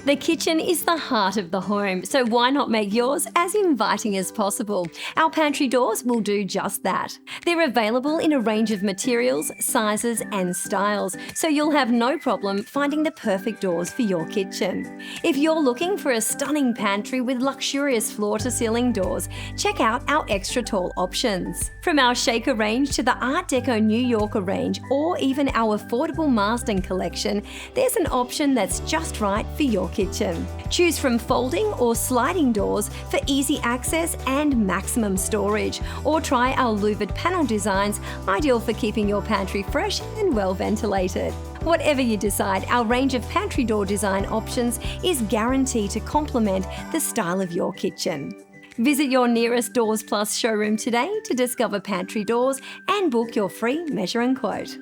The kitchen is the heart of the home, so why not make yours as inviting as possible? Our pantry doors will do just that. They're available in a range of materials, sizes and styles, so you'll have no problem finding the perfect doors for your kitchen. If you're looking for a stunning pantry with luxurious floor-to-ceiling doors, check out our extra tall options. From our Shaker range to the Art Deco New Yorker range, or even our affordable Marsden Collection, there's an option that's just right for your kitchen. Choose from folding or sliding doors for easy access and maximum storage, or try our Louvered panel designs, ideal for keeping your pantry fresh and well ventilated. Whatever you decide, our range of pantry door design options is guaranteed to complement the style of your kitchen. Visit your nearest Doors Plus showroom today to discover pantry doors and book your free measure and quote.